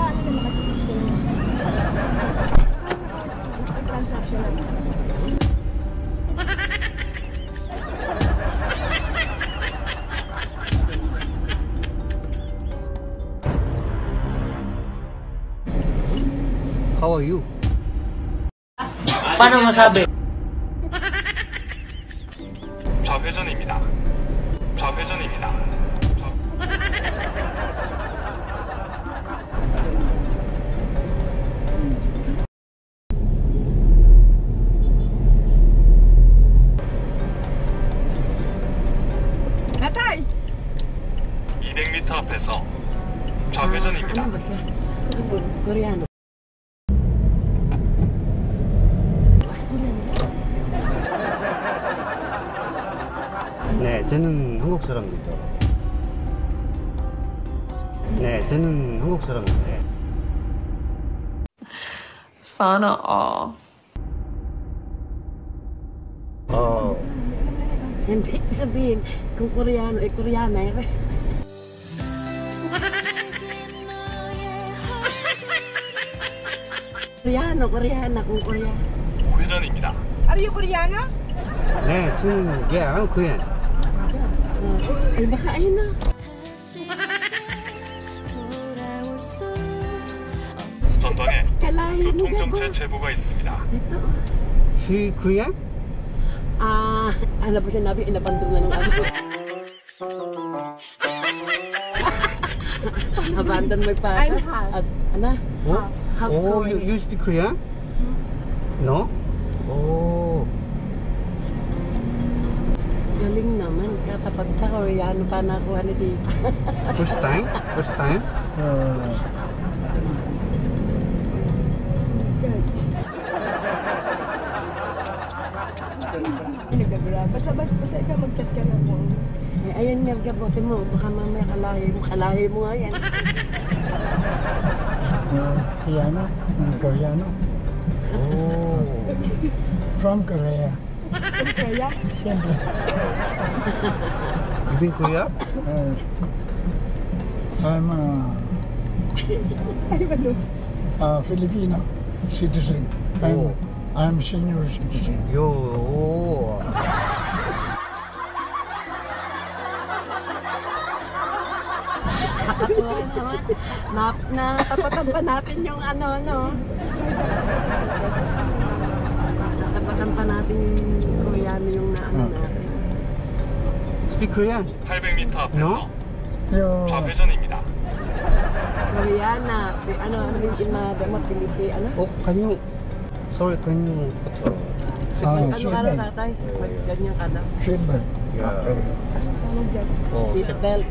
ano na makatipis ka naman. Transaction na. How are you? Paano masabi? 좌회전입니다. 좌회전입니다. Natay! 200m 앞에서 좌회전입니다. Koreano. 네, 저는 한국 사람입니다. 네, 저는 한국 사람인데. Sana all. Hindi sabihin, kung Koreano, Koreana eh. Koreana, kung Koreano. 우회전입니다. Are you Koreana? 네, 저는 I'm Korean. Ay, baka ayun na. 전방에 Kalahin mo ba? 교통정체 제보가 있습니다. Ito. She Korean? Ano ba sinabi? Inabandong na ng ano ko. Abandon mo pa. I'm half. Ano? Oh, Half oh, Korean. you speak Korean? No? Oh. Galing naman. Katapat ka, Koreano pa nakuha ni Dito. First time? First time? Basta ikaw mag-chat ka na po. Eh, ayun nga, gabote mo. Baka mamaya kalahi mo nga yan. Koreano, Koreano, Oh. from Korea. From Korea? Siyempre, You been Korea? I'm Ay, ano? a Filipino citizen. Oh. I'm senior citizen. Yo. Oh. Natapatan pa natin yung ano. Natapatan pa natin yung Koreano yung naano natin. Speak Korean? 800m 앞에서 Yo, 좌회전입니다. Koreana, ano yung madama, Pilipi, ano? Oh, can you? Sorry, can you? Ano ka seatbelt. na tatay? Ganyan ka daw. Seatbelt. Yeah. Tawag dyan. Oh, Seatbelt.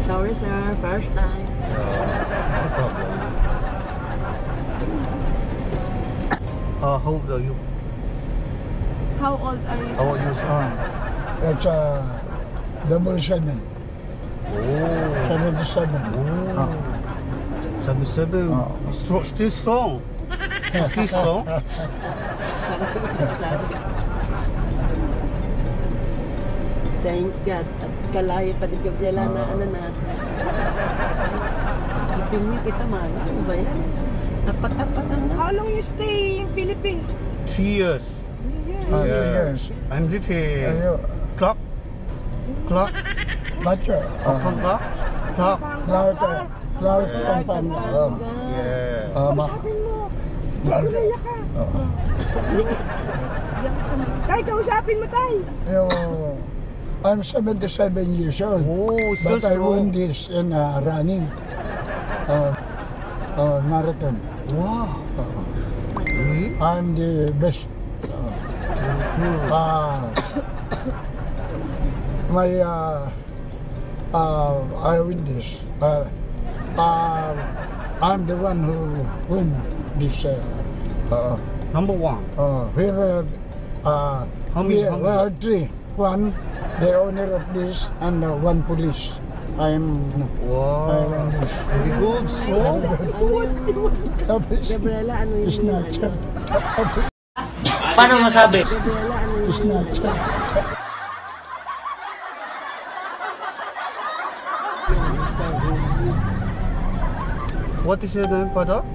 Sorry sir, first time. No problem. How old are you? How old are you? How old are you? Sir? It's 777. Oh. 77. Oh. 77. Oh. Still strong. Still strong. Thank God. At kalahi pa din kabila na ano na. Ipinyo kita man. Ano ba yan? Tapat-tapat ang How long you stay in Philippines? 3 years. Yes. I'm little Ayo, clock. Clock. Bacha. Clock. Clock. Cloud, Cloud Pampanga. Yeah. Kausapin mo. Korea ka. Tay, kausapin mo, tay. Yo, I'm 77 years old. Oh, still But I won strong. this in running marathon. Wow. Really? I'm the best. I win this. I'm the one who win this. Number one. Here, How many? we are three. One, the owner of this, and one police. I'm Wow. Very good. Strong. Gabriela, ano yun? It's not. Paano masabi? Gabriela, ano yun? It's not. What is your name, father?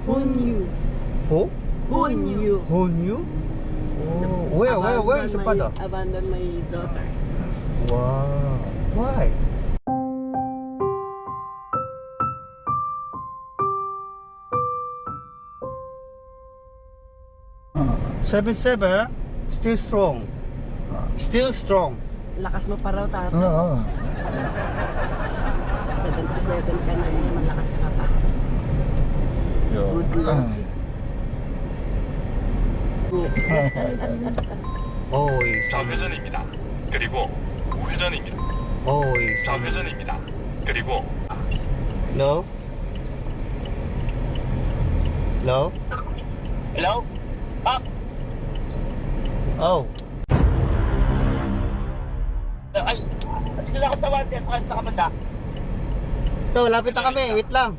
Hunyu. Who? Hunyu. Hunyu? Oh, where is your father? Abandon my daughter. Wow. Why? Seven, still strong. Still strong. Lakas mo pa raw, tata. Oo. 77 ka na yun, malakas ka pa. Good luck. Always. 좌회전입니다. 그리고 우회전입니다. Always. 좌회전입니다. 그리고 No? No? Hello? Ah, Oh. ay, sila ako sa Wonder, sa Kamanda. Ito, lapit na kami. Wait lang.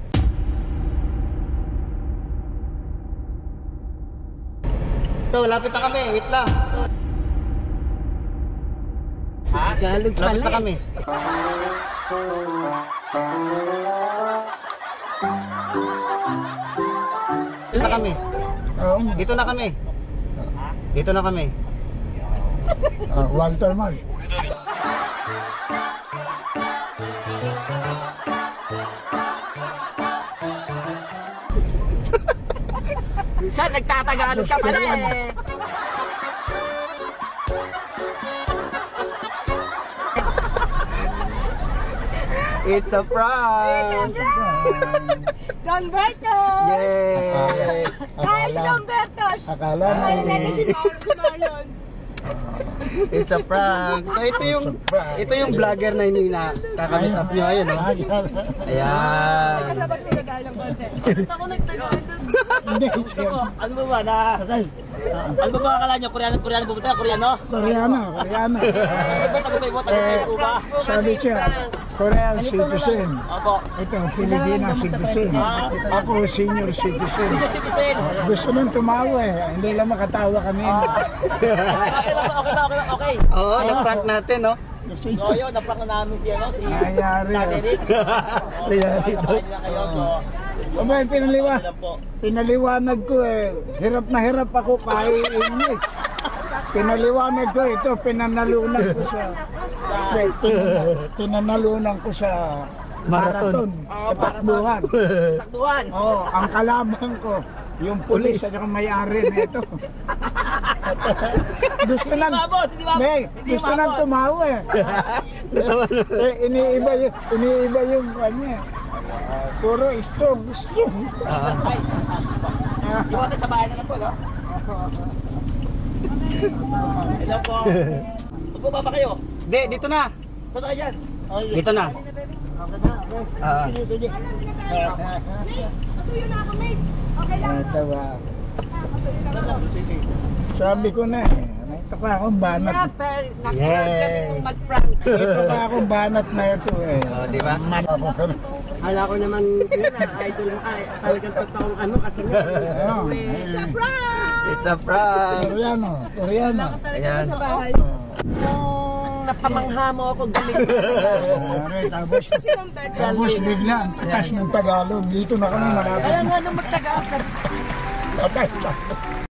Ito, lapit na kami. Wait lang. Tagalog Lapit na pala kami. Dito na kami. Dito na kami. Dito na kami. Walter Mag. 우회전입니다. Minsan nagtatagalog ka pala eh. It's a prank! Don Berto! Yay! Hi, Don Bertos! Akala Ay, mo. nene si Marlon. It's a prank. So ito yung vlogger na hinina. Kakamit up nyo ayun, no? Ayan. Dapat nilagay ng konti. Hindi, sir. Ano ba ba na? Ano ba ba akala nyo? Koreano pupunta? Koreano? Koreano. Tagumpay mo ba? Sabi siya, Korean citizen. Opo. Ito, Filipino citizen. Ako, senior citizen. Citizen. Gusto nang tumawa eh. Hindi lang makatawa kami. Okay. Oo, na-prank natin, no? Gusto So yun, naprank na namin si Nangyari. Derek. Nangyari daw. Sabay nila kayo, so Abay, alam po. pinaliwanag ko eh. Hirap na hirap ako kahit English. Pinaliwanag ko ito, pinanalunan ko sa pinanalunan ko sa Marathon. sa takbuhan. Takbuhan. Oh, ang kalaban ko, yung pulis at saka may-ari nito. Gusto nang gusto nang tumawa eh. Iniiba yung kanya. Puro strong. Ay, iwanan sa bahay na lang po, no? Hello po. Magbuba ba kayo? Hindi, dito na. Saan na kayo dyan? Dito na. Ah. Sige. Patuyo na ako, mate. Okay lang. Ito ba? Sabi ko na eh. Ito pa akong banat. Yay! Mag-prank. Ito pa akong banat na ito eh. Oh, di ba? Akala ko naman yun na, idol mo ay talagang totoong ano kasi nga. Ayun. It's a prank! Koreano. Ayan. Sa bahay. Nung napamangha mo ako galing. Tapos bigla, ang tatas ng Tagalog. Dito na kami marami. Kaya nga nung magtaga ka. Patay.